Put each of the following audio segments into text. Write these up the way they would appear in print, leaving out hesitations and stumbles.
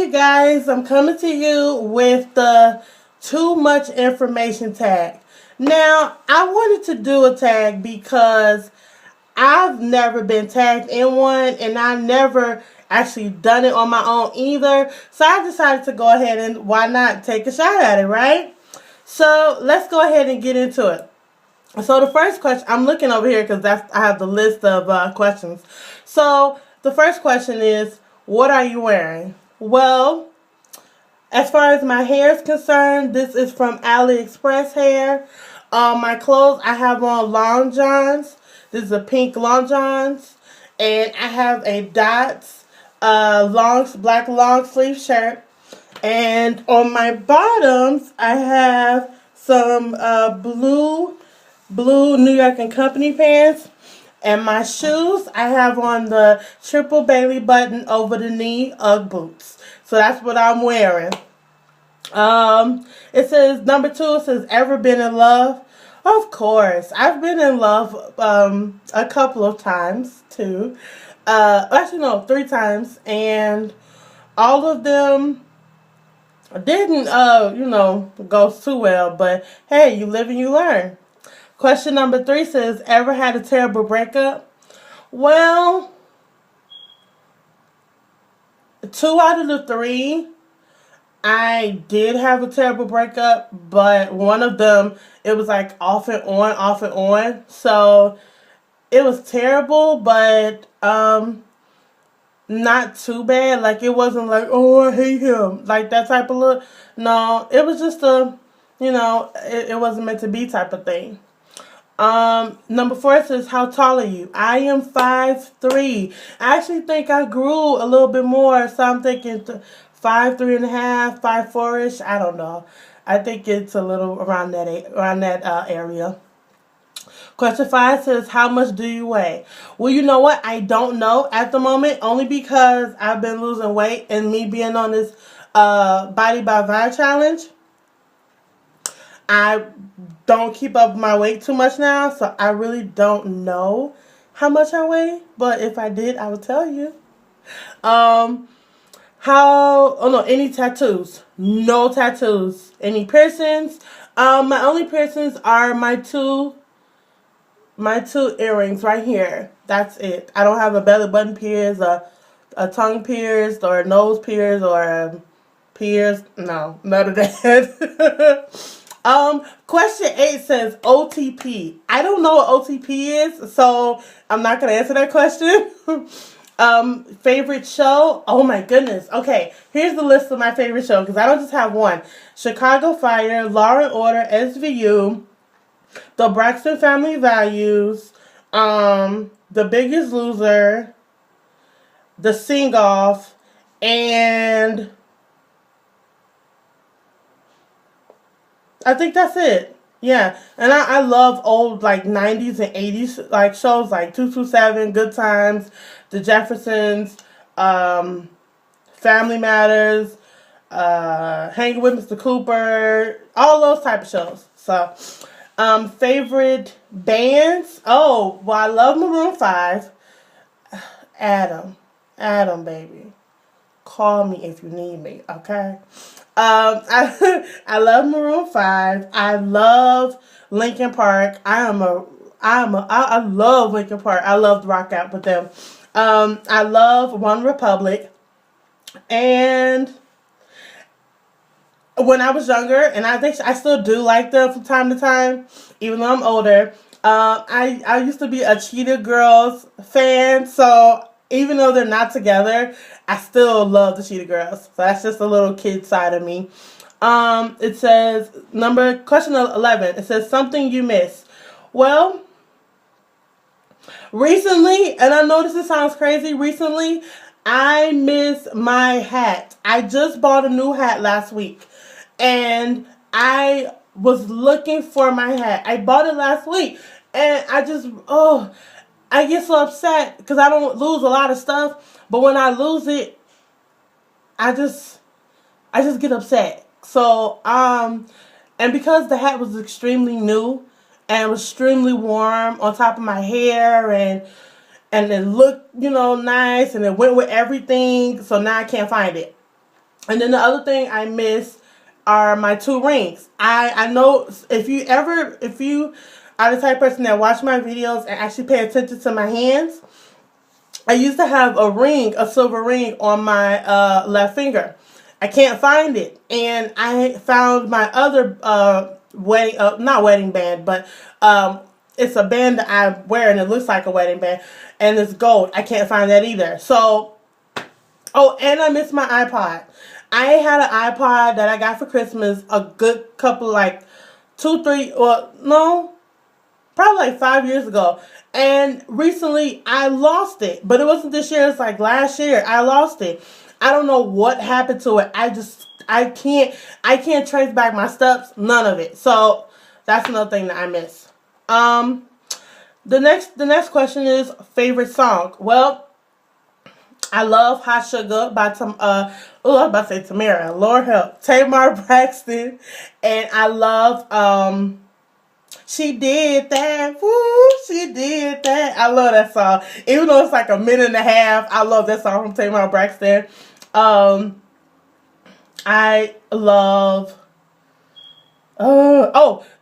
you guys, I'm coming to you with the too much information tag. Now, I wanted to do a tag because I've never been tagged in one and I never actually done it on my own either. So I decided to go ahead and why not take a shot at it, right? So let's go ahead and get into it. So the first question, I'm looking over here because I have the list of questions. So the first question is, what are you wearing? Well, as far as my hair is concerned, this is from AliExpress hair. My clothes, I have on long johns. This is a pink long johns. And I have a dots black long sleeve shirt. And on my bottoms, I have some blue New York and Company pants. And my shoes, I have on the triple Bailey button over the knee Ugg boots. So that's what I'm wearing. It says, number 2, it says, ever been in love? Of course. I've been in love a couple of times, too. Actually, no, 3 times. And all of them didn't, go too well. But, hey, you live and you learn. Question number 3 says, ever had a terrible breakup? Well, 2 out of the 3, I did have a terrible breakup, but one of them, it was like off and on. So it was terrible, but not too bad. Like, it wasn't like, oh, I hate him, like that type of look. No, it was just it wasn't meant to be type of thing. Number 4 says, how tall are you? I am 5'3". I actually think I grew a little bit more, so I'm thinking 5'3.5", 5'4"-ish. I don't know. I think it's a little around that area. Question 5 says, how much do you weigh? Well, you know what? I don't know at the moment, only because I've been losing weight and me being on this Body by Vi challenge. I don't keep up my weight too much now, so I really don't know how much I weigh. But if I did, I would tell you. Any tattoos? No tattoos. Any piercings? My only piercings are my two earrings right here. That's it. I don't have a belly button pierce, a tongue pierced, or a nose pierced, or a pierced. No, none of that. Question 8 says OTP. I don't know what OTP is, so I'm not going to answer that question. Favorite show? Oh my goodness. Okay, here's the list of my favorite show, because I don't just have one. Chicago Fire, Law and Order, SVU, The Braxton Family Values, The Biggest Loser, The Sing Off, and I think that's it. Yeah. And I love old, like, 90s and 80s, like, shows like 227, Good Times, The Jeffersons, Family Matters, Hanging with Mr. Cooper, all those type of shows. So, favorite bands? Oh, well, I love Maroon 5. Adam, baby. Call me if you need me, okay? I love Maroon 5. I love Linkin Park. I love Linkin Park. I love rock out with them. I love One Republic. And when I was younger, and I think I still do like them from time to time, even though I'm older, I used to be a Cheetah Girls fan, so even though they're not together, I still love the Cheetah Girls. So that's just a little kid side of me. It says, question 11, it says, something you miss. Well, recently, and I know this sounds crazy, recently, I miss my hat. I just bought a new hat last week, and I was looking for my hat. I bought it last week, and I get so upset because I don't lose a lot of stuff, but when I lose it, I just get upset. So, and because the hat was extremely new and was extremely warm on top of my hair, and it looked, nice, and it went with everything, so now I can't find it. And then the other thing I miss are my 2 rings. I know if you are the type of person that watch my videos and actually pay attention to my hands, I used to have a ring, a silver ring on my left finger. I can't find it, and I found my other wedding, not wedding band, but it's a band that I wear and it looks like a wedding band, and it's gold. I can't find that either. So, oh, and I missed my iPod. I had an iPod that I got for Christmas a good couple, like 2, 3, well, no, probably like 5 years ago. And recently I lost it. But it wasn't this year, it's like last year. I lost it. I don't know what happened to it. I can't trace back my steps, none of it. So that's another thing that I miss. The next question is favorite song. Well, I love Hot Sugar by I was about to say Tamara. Lord help. Tamar Braxton. And I love She Did That. Woo, she did that. I love that song. Even though it's like a minute and a half, I love that song from Tamar Braxton. I love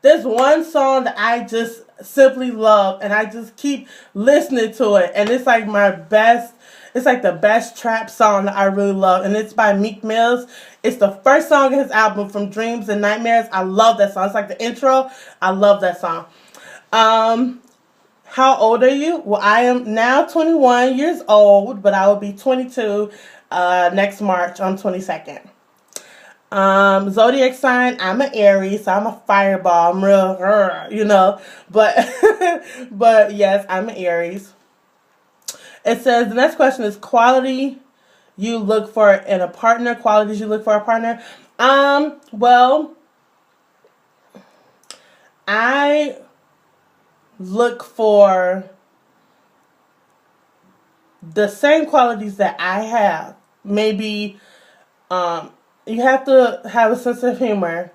there's one song that I just simply love, and I just keep listening to it, and it's like it's like the best trap song that I really love, and it's by Meek Mills. It's the first song in his album, From Dreams and Nightmares. I love that song. It's like the intro. I love that song. How old are you? Well, I am now 21 years old, but I will be 22 next March on 22nd. Zodiac sign, I'm an Aries, so I'm a fireball. I'm real, but but yes, I'm an Aries. It says the next question is quality you look for in a partner. Qualities you look for a partner. Well, I look for the same qualities that I have. Maybe you have to have a sense of humor,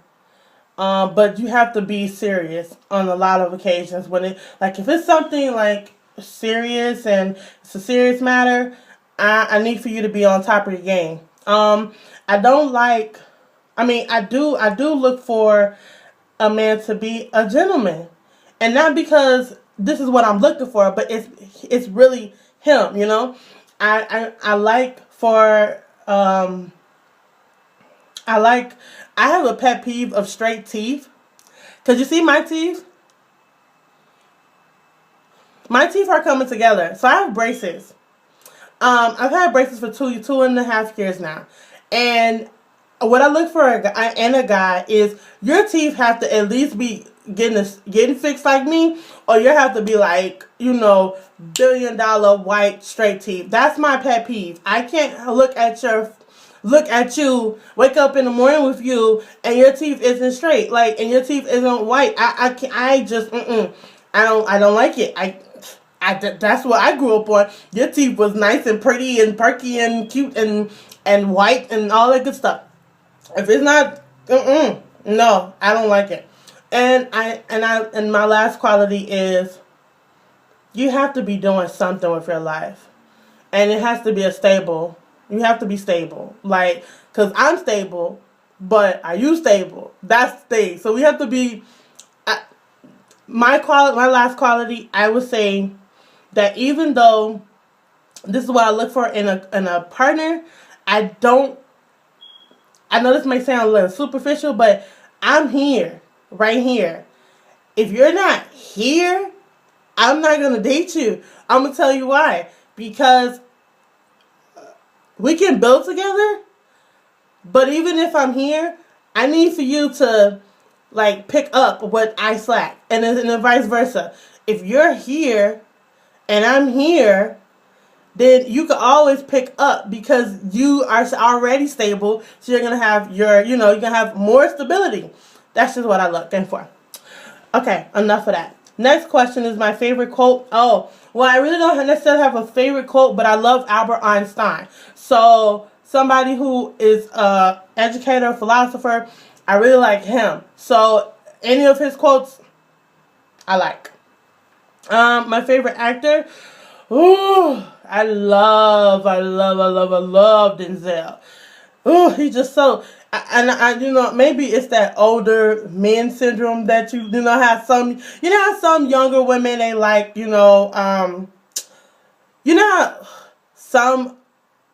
but you have to be serious on a lot of occasions. When if it's something like serious and it's a serious matter, I need for you to be on top of your game. I don't like. I do look for a man to be a gentleman, and not because this is what I'm looking for, but it's really him. I like for I have a pet peeve of straight teeth. Cause you see my teeth? My teeth are coming together. So I have braces. I've had braces for 2.5 years now. And what I look for a guy is your teeth have to at least be getting fixed like me, or you have to be like, $1 billion white straight teeth. That's my pet peeve. I can't look at you, wake up in the morning with you, and your teeth isn't straight, and your teeth isn't white. I don't like it. That's what I grew up on. Your teeth was nice and pretty and perky and cute and white and all that good stuff. If it's not, no, I don't like it. And my last quality is you have to be doing something with your life, and it has to be stable. You have to be stable, because I'm stable, but are you stable? That's the thing. So we have to be. My last quality, I would say that even though this is what I look for in a partner, I know this may sound a little superficial, but I'm here, right here. If you're not here, I'm not gonna date you. I'm gonna tell you why. Because we can build together, but even if I'm here, I need for you to pick up what I slack, and then vice versa. If you're here and I'm here, then you can always pick up because you are already stable. So you're gonna have you're gonna have more stability. That's just what I'm looking for. Okay, enough of that. Next question is my favorite quote. Oh, well, I really don't necessarily have a favorite quote, but I love Albert Einstein. So somebody who is an educator, philosopher, I really like him. So any of his quotes, I like. My favorite actor, I love Denzel. oh, he's just so. And I, maybe it's that older men syndrome that have some, how some younger women they like, how some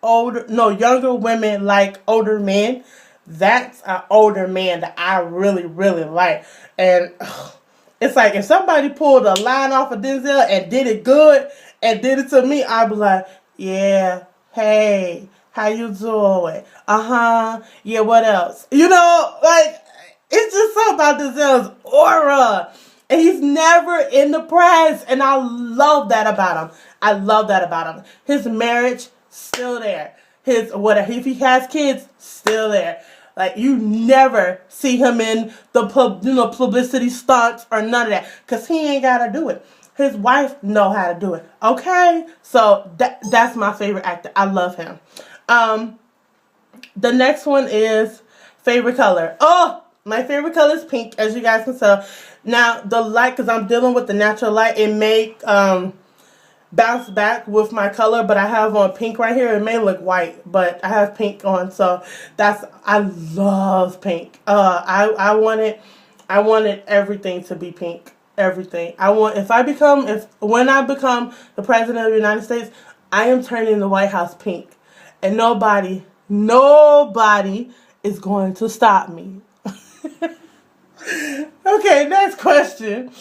older, no, younger women like older men. That's an older man that I really, really like. And it's like if somebody pulled a line off of Denzel and did it good and did it to me, I'd be like, yeah, hey, how you doing? Yeah, what else? Like, it's just something about Denzel's aura. And he's never in the press. And I love that about him. I love that about him. His marriage, still there. His, whatever, if he has kids, still there. Like, you never see him in the publicity stunts or none of that. Because he ain't got to do it. His wife know how to do it. Okay? So, that's my favorite actor. I love him. The next one is favorite color. Oh, my favorite color is pink, as you guys can tell. Now, the light, because I'm dealing with the natural light, it may bounce back with my color, but I have on pink right here. It may look white, but I have pink on, so I love pink. I wanted everything to be pink. Everything. When I become the president of the United States, I am turning the White House pink. And nobody is going to stop me. Okay, next question.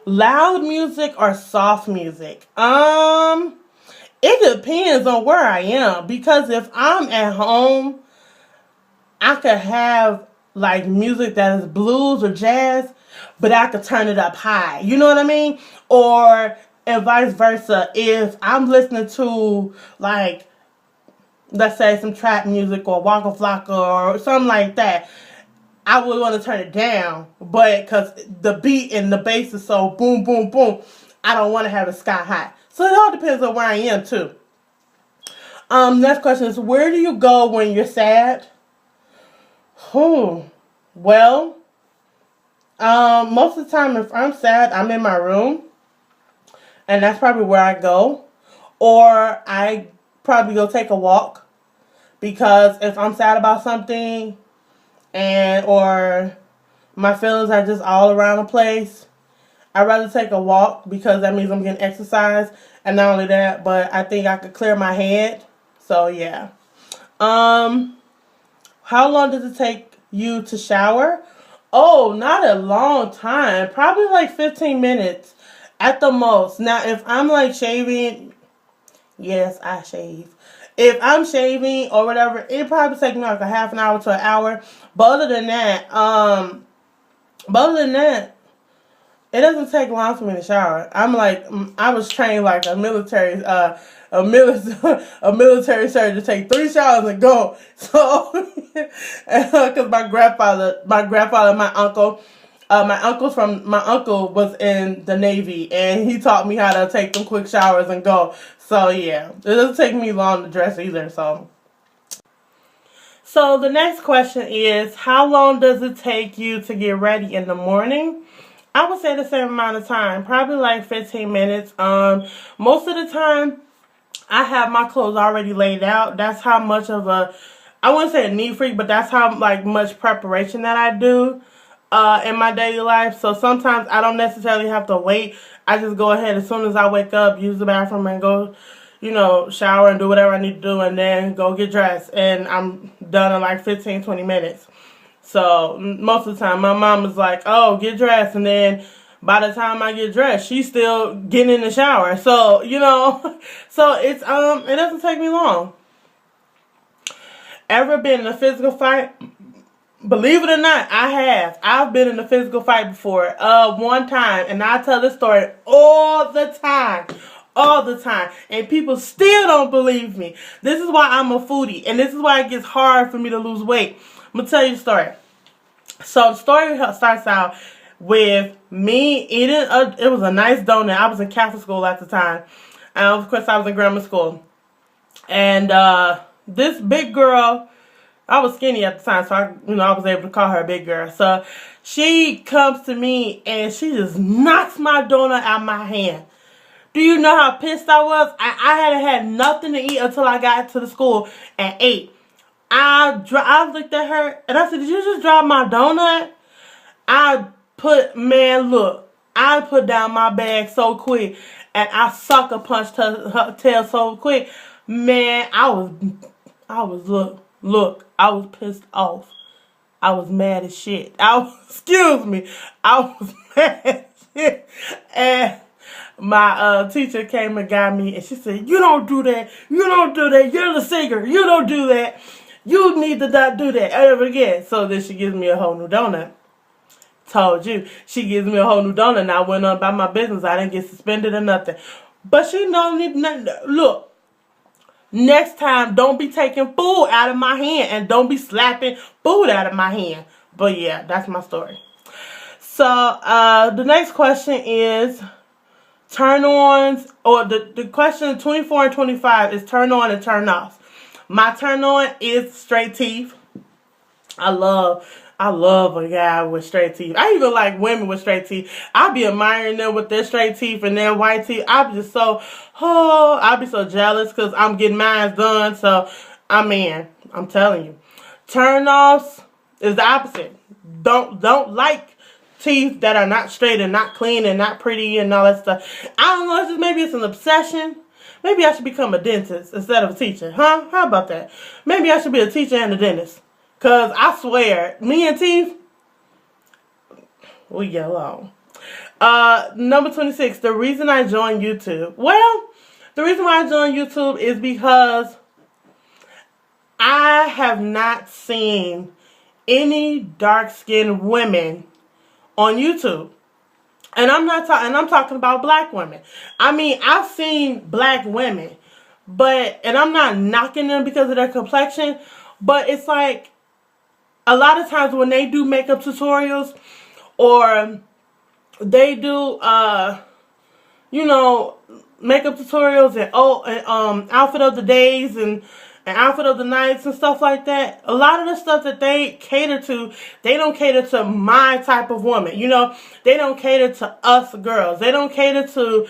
Loud music or soft music? It depends on where I am. Because if I'm at home, I could have like music that is blues or jazz, but I could turn it up high. You know what I mean? Or and vice versa. If I'm listening to like, let's say some trap music or Waka Flocka or something like that, I would want to turn it down, but because the beat and the bass is so boom, boom, boom, I don't want to have it sky high. So it all depends on where I am too. Next question is, where do you go when you're sad? Well, most of the time if I'm sad, I'm in my room, and that's probably where I go, or I probably go take a walk, because if I'm sad about something or my feelings are just all around the place, I'd rather take a walk because that means I'm getting exercise. And not only that, but I think I could clear my head. So yeah. How long does it take you to shower? Oh, not a long time. Probably like 15 minutes at the most. Now, if I'm like shaving, yes, I shave. If I'm shaving or whatever, it probably takes me like a half an hour to an hour. But other than that, it doesn't take long for me to shower. I was trained like a military surgeon to take 3 showers and go. So, because my grandfather, and my uncle was in the Navy, and he taught me how to take them quick showers and go. So yeah, it doesn't take me long to dress either. So the next question is, how long does it take you to get ready in the morning? I would say the same amount of time, probably like 15 minutes. Most of the time, I have my clothes already laid out. That's how much of I wouldn't say a neat freak, but that's how like much preparation that I do in my daily life. So sometimes I don't necessarily have to wait. I just go ahead as soon as I wake up, use the bathroom, and go, shower and do whatever I need to do, and then go get dressed. And I'm done in like 15, 20 minutes. So most of the time, my mom is like, oh, get dressed. And then by the time I get dressed, she's still getting in the shower. So, so it's, it doesn't take me long. Ever been in a physical fight? Believe it or not, I have. I've been in a physical fight before. One time, and I tell this story all the time. All the time. And people still don't believe me. This is why I'm a foodie. And this is why it gets hard for me to lose weight. I'm going to tell you a story. So the story starts out with me eating, it was a nice donut. I was in Catholic school at the time. And of course I was in grammar school. And this big girl, I was skinny at the time, so I was able to call her a big girl. So she comes to me and she just knocks my donut out of my hand. Do you know how pissed I was? I hadn't had nothing to eat until I got to the school at 8. I looked at her and I said, did you just drop my donut? Look, I put down my bag so quick and I sucker punched her tail so quick. Man, I was I was pissed off. I was mad as shit. Excuse me, I was mad as shit. And my teacher came and got me and she said, you don't do that. You don't do that. You're the singer. You don't do that. You need to not do that ever again. So then she gives me a whole new donut. Told you. She gives me a whole new donut and I went on about my business. I didn't get suspended or nothing. But she don't need nothing. Look, next time, don't be taking food out of my hand and don't be slapping food out of my hand. But yeah, that's my story. So the next question is turn-ons, or the question 24 and 25 is turn on and turn off. My turn on is straight teeth. I love a guy with straight teeth. I even like women with straight teeth. I be admiring them with their straight teeth and their white teeth. I'd be so jealous because I'm getting mine done. So, I mean, I'm telling you. Turn offs is the opposite. Don't like teeth that are not straight and not clean and not pretty and all that stuff. I don't know, maybe it's an obsession. Maybe I should become a dentist instead of a teacher. Huh? How about that? Maybe I should be a teacher and a dentist. Because I swear, me and teeth, we get along. Number 26, the reason I joined YouTube. Well, the reason why I joined YouTube is because I have not seen any dark-skinned women on YouTube. And I'm talking about black women. I mean, I've seen black women, and I'm not knocking them because of their complexion, but it's like a lot of times when they do makeup tutorials or they do makeup tutorials and outfit of the days and outfit of the nights and stuff like that, a lot of the stuff that they cater to, they don't cater to my type of woman. You know, they don't cater to us girls. They don't cater to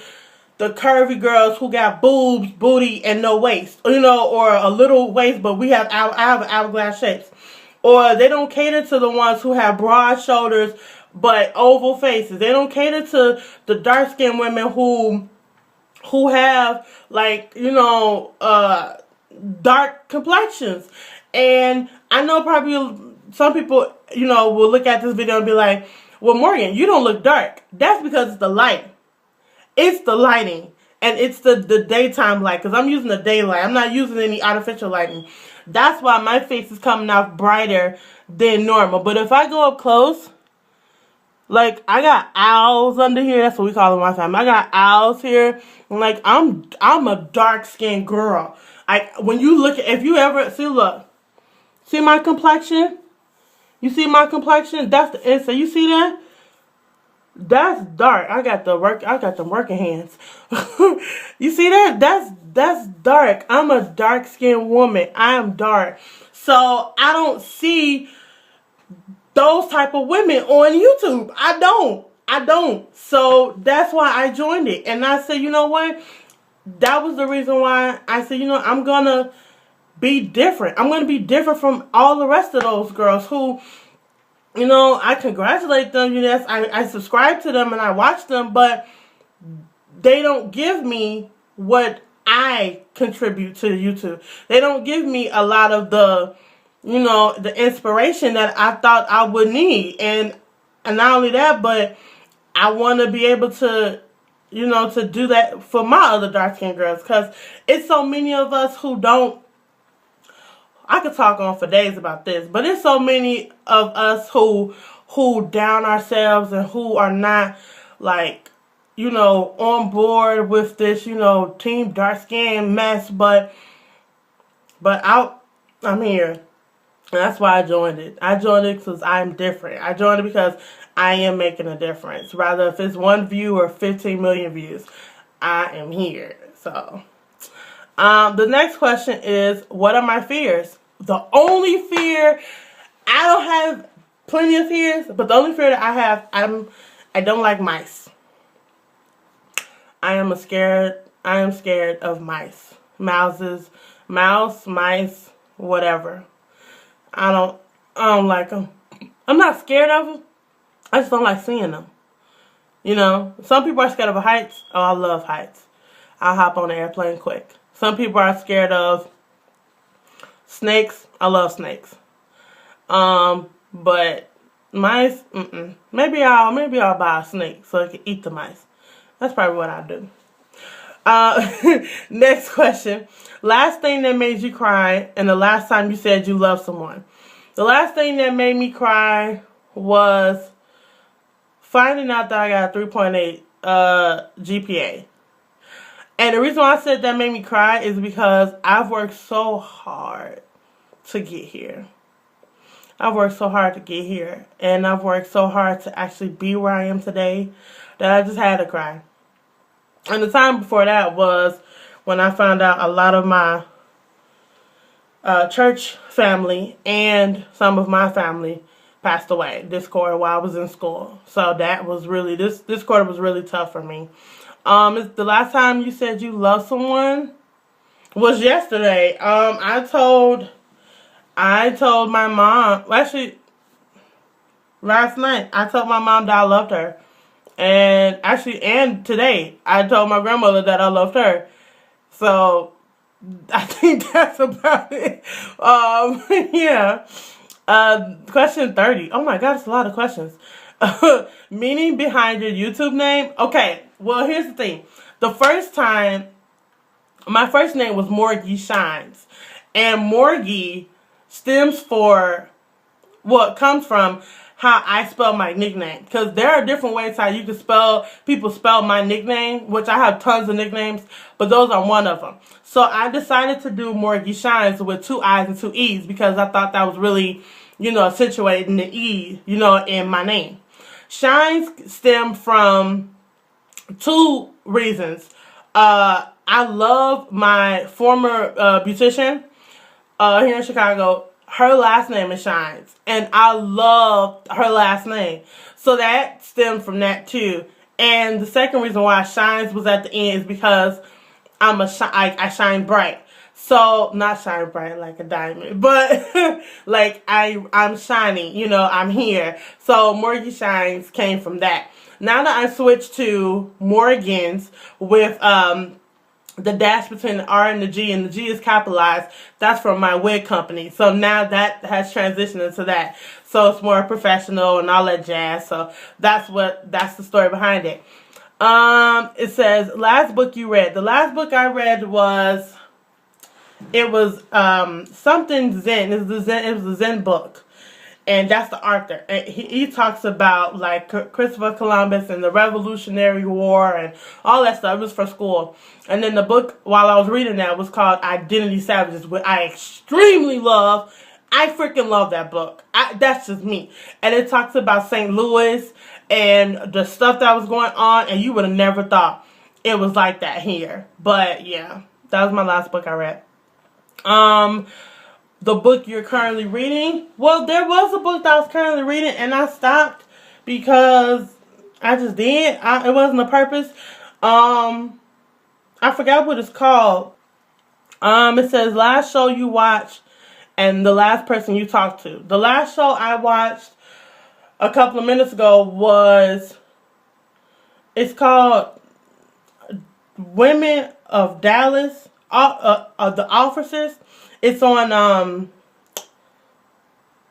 the curvy girls who got boobs, booty, and no waist. You know, or a little waist, but I have hourglass shapes. Or they don't cater to the ones who have broad shoulders but oval faces. They don't cater to the dark-skinned women who have, like, dark complexions. And I know probably some people, will look at this video and be like, well, Morgan, you don't look dark. That's because it's the light. It's the lighting. And it's the daytime light. Because I'm using the daylight. I'm not using any artificial lighting. That's why my face is coming out brighter than normal. But if I go up close, like, I got owls under here. That's what we call them in my family. I got owls here. And like, I'm a dark-skinned girl. When you look if you ever see my complexion? You see my complexion? That's the inside. You see that? That's dark. I got them working hands. You see that? That's dark. I'm a dark-skinned woman. I am dark. So I don't see those type of women on YouTube. I don't. So that's why I joined it. And I said, you know what? That was the reason why I said, I'm going to be different. I'm going to be different from all the rest of those girls who, I congratulate them. Yes, I subscribe to them and I watch them, but they don't give me what I contribute to YouTube. They don't give me a lot of the inspiration that I thought I would need. And not only that, but I want to be able to, to do that for my other dark-skinned girls. Because it's so many of us who don't, I could talk on for days about this, but it's so many of us who down ourselves and who are not, like, on board with this, team dark-skinned mess. But I'm here. That's why I joined it. I joined it because I'm different. I joined it because I am making a difference. Rather if it's 1 view or 15 million views, I am here. So, the next question is, what are my fears? The only fear, I don't have plenty of fears, but the only fear that I have, I don't like mice. I am scared of mice. Mice, whatever. I don't like them. I'm not scared of them. I just don't like seeing them. You know, some people are scared of heights. Oh, I love heights. I'll hop on an airplane quick. Some people are scared of snakes. I love snakes. But mice, maybe I'll buy a snake so I can eat the mice. That's probably what I'll do. Next question. Last thing that made you cry and the last time you said you love someone. The last thing that made me cry was finding out that I got a 3.8 GPA. And the reason why I said that made me cry is because I've worked so hard to get here. I've worked so hard to get here. And I've worked so hard to actually be where I am today that I just had to cry. And the time before that was when I found out a lot of my church family and some of my family passed away this quarter while I was in school. So that was really, this quarter was really tough for me. The last time you said you love someone was yesterday. I told my mom, well, actually, last night, I told my mom that I loved her. And today, I told my grandmother that I loved her. So, I think that's about it. Yeah. Question 30. Oh my God, it's a lot of questions. Meaning behind your YouTube name? Okay, well, here's the thing. The first time, my first name was Mor-Gan Shines. And Mor-Gan stems for what comes from how I spell my nickname. Because there are different ways how you can people spell my nickname, which I have tons of nicknames, but those are one of them. So I decided to do Mor-Gan Shines with 2 I's and 2 E's because I thought that was really, accentuating the E, in my name. Shines stem from 2 reasons. I love my former beautician here in Chicago. Her last name is Shines, and I love her last name. So that stemmed from that too. And the second reason why Shines was at the end is because I shine bright. So, not shine bright like a diamond, but like I'm shining, I'm here. So Mor-Gan Shines came from that. Now that I switched to Mor-Gans with the dash between the R and the G is capitalized, that's from my wig company. So now that has transitioned into that. So it's more professional and all that jazz. So that's the story behind it. It says, last book you read. The last book I read was something Zen. It was a Zen book. And that's the author. And he talks about like Christopher Columbus and the Revolutionary War and all that stuff. It was for school. And then the book, while I was reading that, was called Identity Savages, which I extremely love. I freaking love that book. That's just me. And it talks about St. Louis and the stuff that was going on. And you would have never thought it was like that here. But yeah, that was my last book I read. The book you're currently reading? Well, there was a book that I was currently reading and I stopped because I just did. It wasn't a purpose. I forgot what it's called. It says last show you watched and the last person you talked to. The last show I watched a couple of minutes ago it's called Women of Dallas, the Officers. It's on,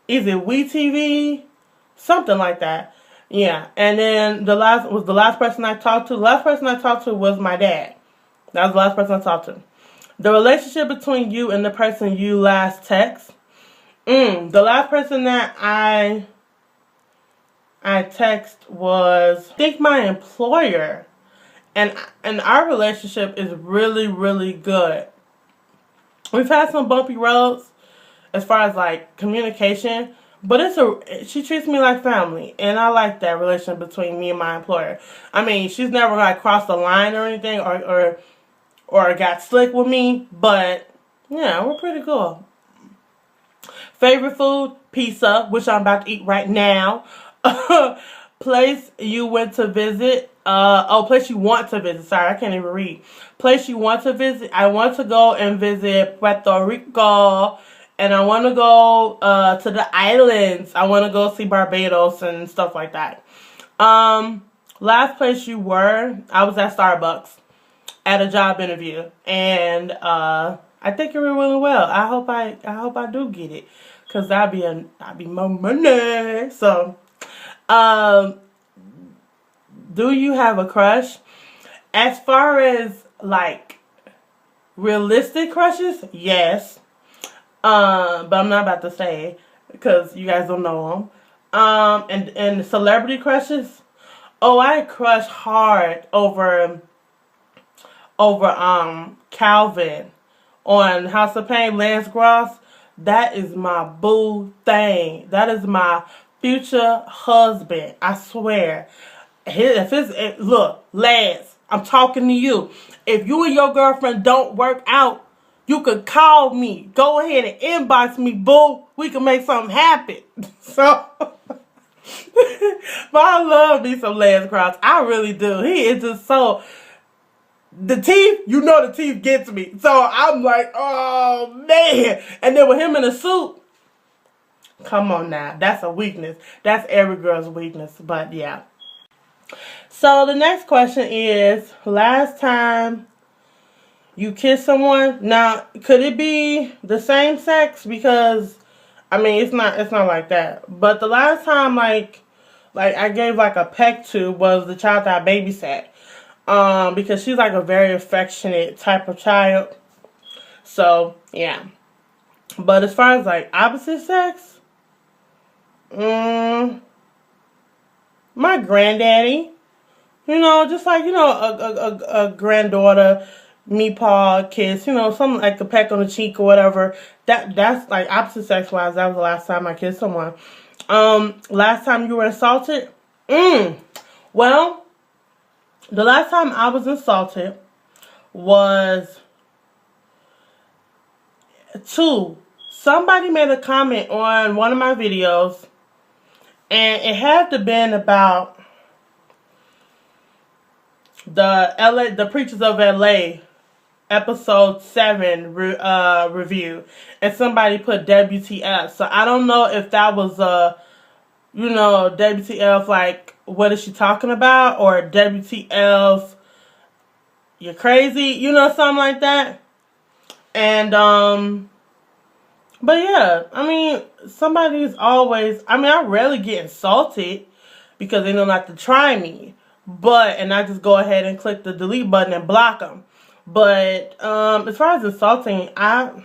is it WeTV? Something like that. Yeah. And then the last person I talked to. The last person I talked to was my dad. That was the last person I talked to. The relationship between you and the person you last text. The last person that I text was, I think, my employer. And our relationship is really, really good. We've had some bumpy roads as far as like communication, but she treats me like family, and I like that relationship between me and my employer. I mean, she's never like crossed the line or anything or got slick with me, but yeah, we're pretty cool. Favorite food? Pizza, which I'm about to eat right now. Place you went to visit. Place you want to visit. Sorry, I can't even read. Place you want to visit. I want to go and visit Puerto Rico. And I want to go to the islands. I want to go see Barbados and stuff like that. Last place you were, I was at Starbucks at a job interview, and I think it went really well. I hope I do get it, cause that'd be more money. So, do you have a crush? As far as like realistic crushes, yes. But I'm not about to say because you guys don't know them. And celebrity crushes. Oh, I crush hard over Calvin on House of Pain, Lance Gross. That is my boo thing. That is my future husband. I swear. Look, Lance, I'm talking to you. If you and your girlfriend don't work out, you could call me. Go ahead and inbox me, boo. We can make something happen. So, but I love me some Lance Cross. I really do. He is just so... The teeth, the teeth gets me. So, I'm like, oh, man. And then with him in a suit, come on now. That's a weakness. That's every girl's weakness. But, yeah. So, the next question is, last time you kiss someone. Now, could it be the same sex? Because, I mean, it's not like that. But the last time, like I gave like a peck to was the child that I babysat. Because she's like a very affectionate type of child. So, yeah. But as far as like opposite sex, my granddaddy. Just like, a granddaughter, meatball kiss, something like a peck on the cheek or whatever. That's like opposite sex wise. That was the last time I kissed someone. Last time you were insulted? Well, the last time I was insulted was somebody made a comment on one of my videos, and it had to been about the Preachers of LA episode 7 review, and somebody put WTF. So I don't know if that was WTF, like, what is she talking about, or WTF, you're crazy, something like that. And but yeah, I mean, somebody's always, I rarely get insulted because they know not to try me. And I just go ahead and click the delete button and block them. But as far as insulting, I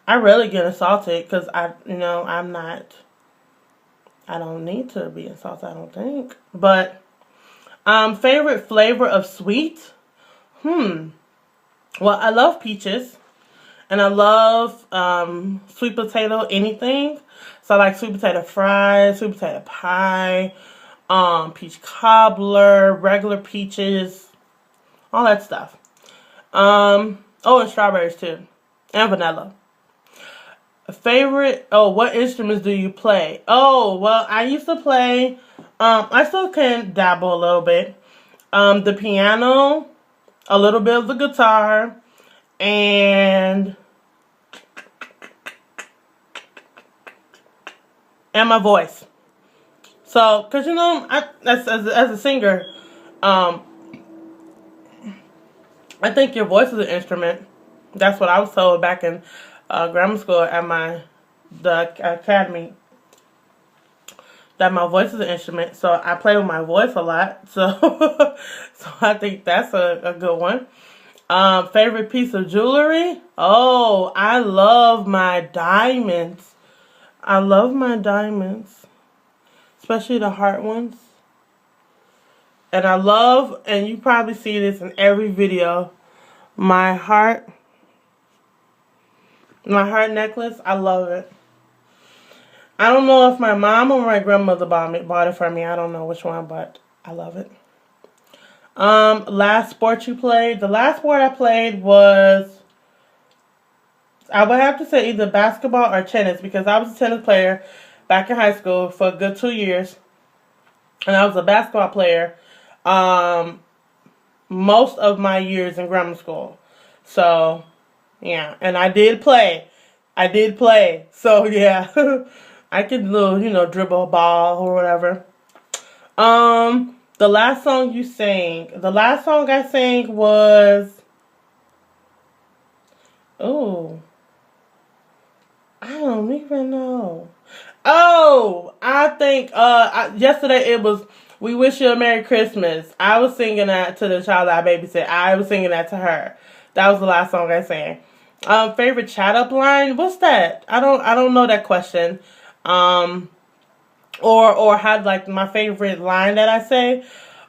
rarely get insulted because I don't need to be insulted, I don't think. But favorite flavor of sweet? Well, I love peaches. And I love sweet potato anything. So I like sweet potato fries, sweet potato pie, peach cobbler, regular peaches, all that stuff. And strawberries too, and vanilla. Favorite, what instruments do you play? Well, I used to play, I still can dabble a little bit. The piano, a little bit of the guitar, and my voice. So, because as a singer, I think your voice is an instrument. That's what I was told back in grammar school at the academy. That my voice is an instrument. So I play with my voice a lot. So, so I think that's a good one. Favorite piece of jewelry? Oh, I love my diamonds. I love my diamonds. Especially the heart ones. And I love, and you probably see this in every video, my heart necklace. I love it. I don't know if my mom or my grandmother bought it for me. I don't know which one, but I love it. Last sport you played? The last sport I played was, I would have to say either basketball or tennis, because I was a tennis player back in high school for a good 2 years. And I was a basketball player most of my years in grammar school. So, yeah. And I did play. So, yeah. I could dribble a ball or whatever. The last song you sang. The last song I sang was... Oh, I don't even know. Oh, I think yesterday it was "We Wish You a Merry Christmas." I was singing that to the child I babysit. I was singing that to her. That was the last song I sang. Favorite chat up line? What's that? I don't know that question. Or had like my favorite line that I say.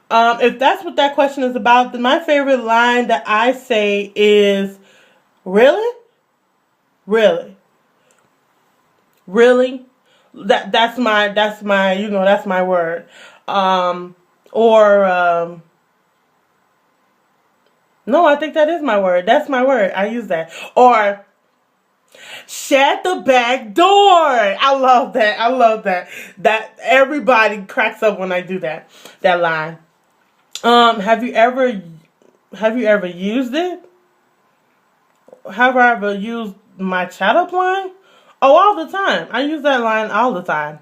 If that's what that question is about, then my favorite line that I say is, "Really? Really? Really?" That's my that's my word. Or no, I think that is my word. That's my word. I use that. Or shut the back door. I love that. I love that. That everybody cracks up when I do that line. Have you ever used it? Have I ever used my chat up line? Oh, all the time. I use that line all the time.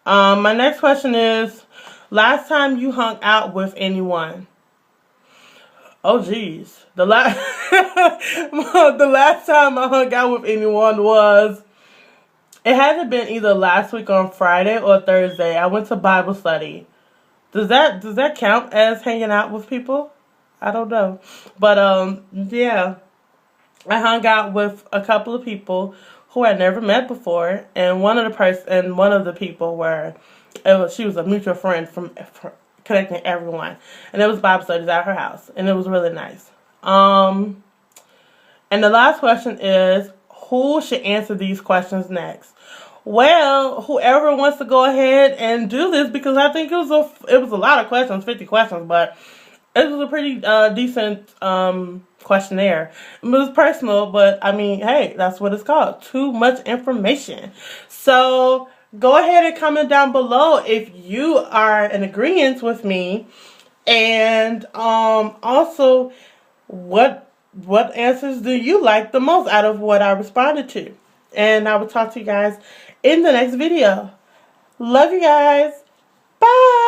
My next question is, last time you hung out with anyone? Oh, geez. The last the last time I hung out with anyone was, it hasn't been either last week on Friday or Thursday. I went to Bible study. Does that count as hanging out with people? I don't know. But yeah. I hung out with a couple of people who I'd never met before, and one of the people she was a mutual friend from connecting everyone, and it was Bible studies at her house, and it was really nice. And the last question is, who should answer these questions next? Well, whoever wants to go ahead and do this, because I think it was a lot of questions, 50 questions, but it was a pretty decent questionnaire. It was personal, but I mean, hey, that's what it's called. Too much information. So go ahead and comment down below if you are in agreement with me, and also what answers do you like the most out of what I responded to. And I will talk to you guys in the next video. Love you guys. Bye.